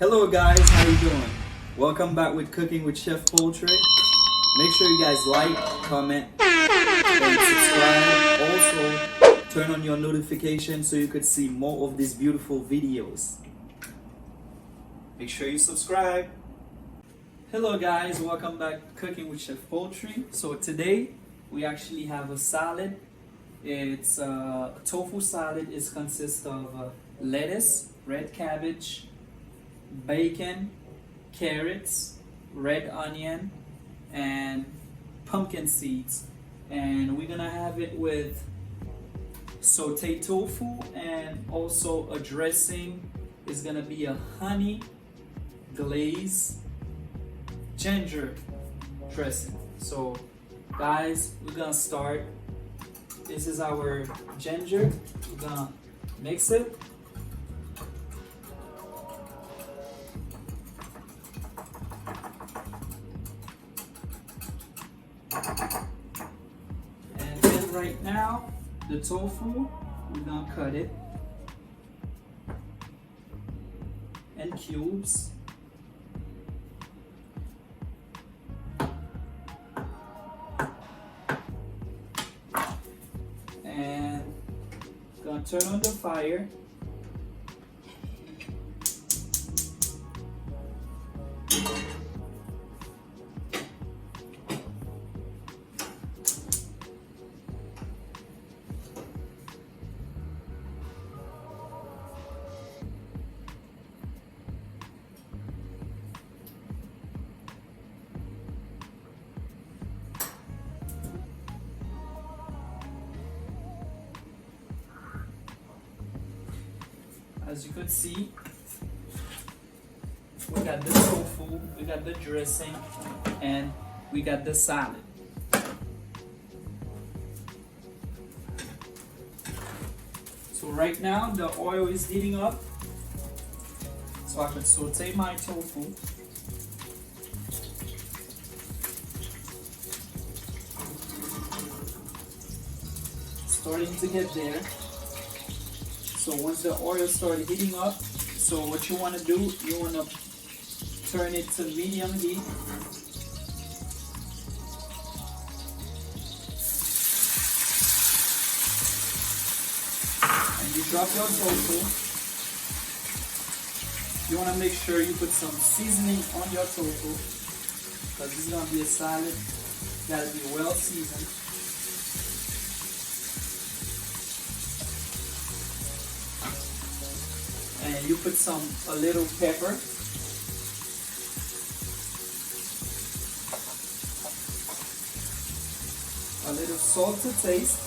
Hello guys, how you doing? Welcome back with Cooking with Chef Paultre. Make sure you guys like, comment, and subscribe. Also, turn on your notifications so you could see more of these beautiful videos. Make sure you subscribe. Hello guys, welcome back to Cooking with Chef Paultre. So today we actually have a salad. It's a tofu salad. It consists of lettuce, red cabbage, bacon, carrots, red onion, and pumpkin seeds. And we're gonna have it with sauteed tofu, and also a dressing is gonna be a honey glaze ginger dressing. So guys, we're gonna start. This is our ginger. We're gonna mix it. And then right now, the tofu, we're gonna cut it in cubes. And gonna turn on the fire. As you could see, we got the tofu, we got the dressing, and we got the salad. So right now the oil is heating up, so I could saute my tofu. Starting to get there. So once the oil started heating up, so what you want to do, you want to turn it to medium heat. And you drop your tofu. You want to make sure you put some seasoning on your tofu, because this is going to be a salad that will be well seasoned. And you put a little pepper, a little salt to taste,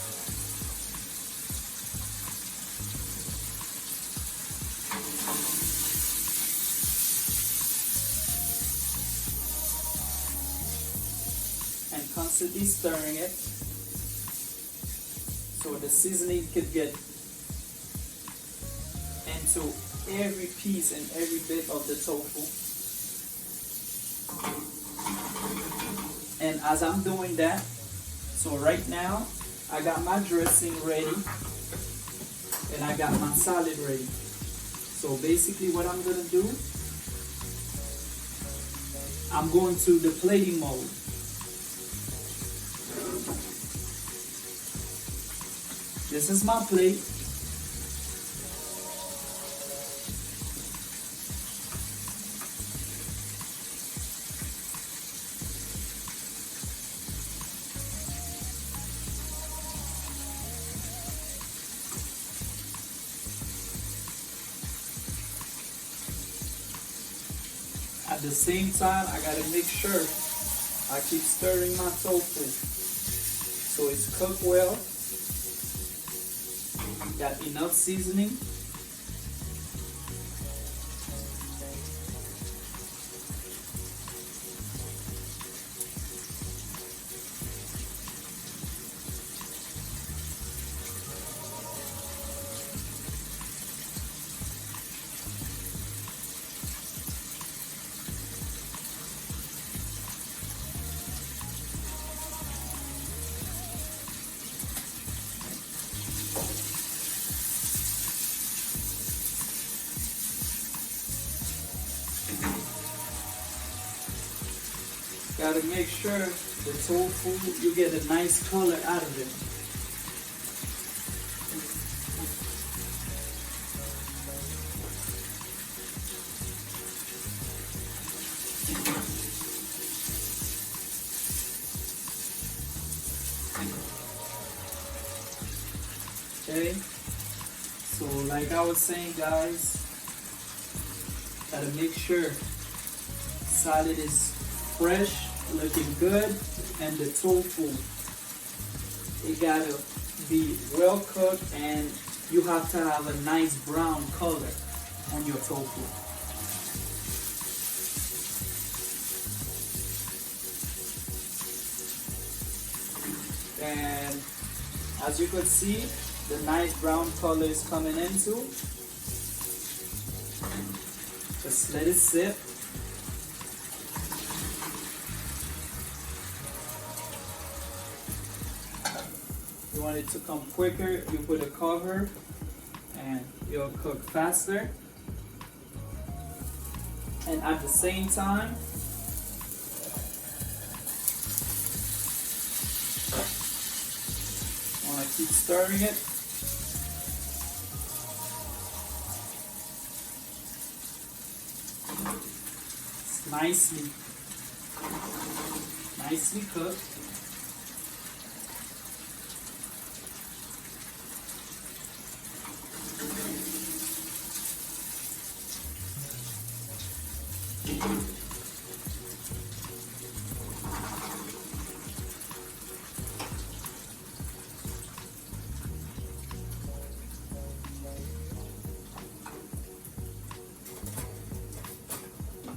and constantly stirring it so the seasoning could get into every piece and every bit of the tofu. And as I'm doing that, so right now I got my dressing ready and I got my salad ready. So basically what I'm gonna do, I'm going to the plating mode. This is my plate. At the same time, I gotta make sure I keep stirring my tofu so it's cooked well. Got enough seasoning. Gotta make sure the tofu, you get a nice color out of it. Okay, so like I was saying, guys, gotta make sure salad is fresh, looking good, and the tofu, it gotta be well cooked, and you have to have a nice brown color on your tofu. And as you could see, the nice brown color is coming into. Just let it sit. You want it to come quicker, you put a cover and it'll cook faster. And at the same time, you want to keep stirring it. It's nicely cooked.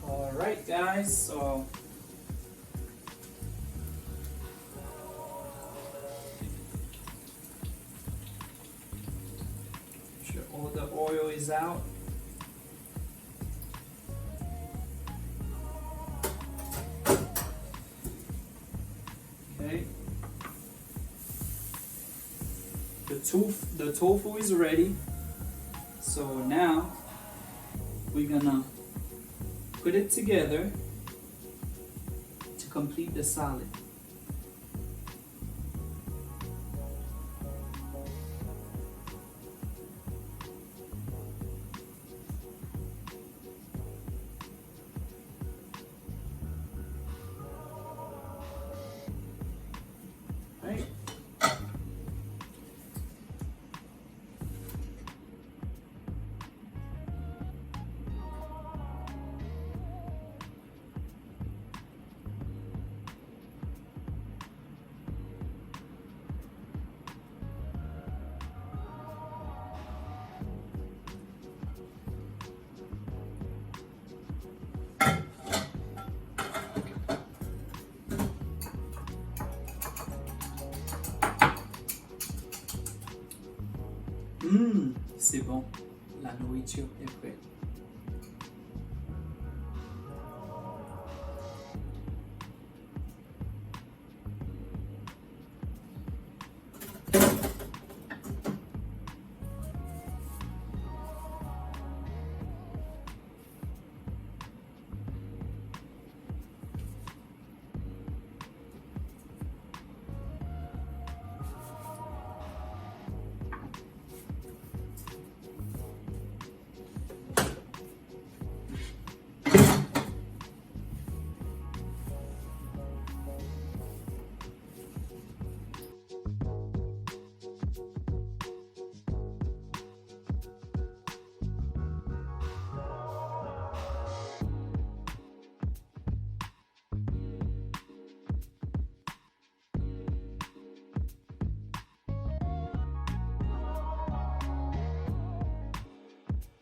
Alright guys, so make sure all the oil is out. Okay. The tofu is ready. So now we're gonna put it together to complete the salad. Right. C'est bon, la nourriture est prête.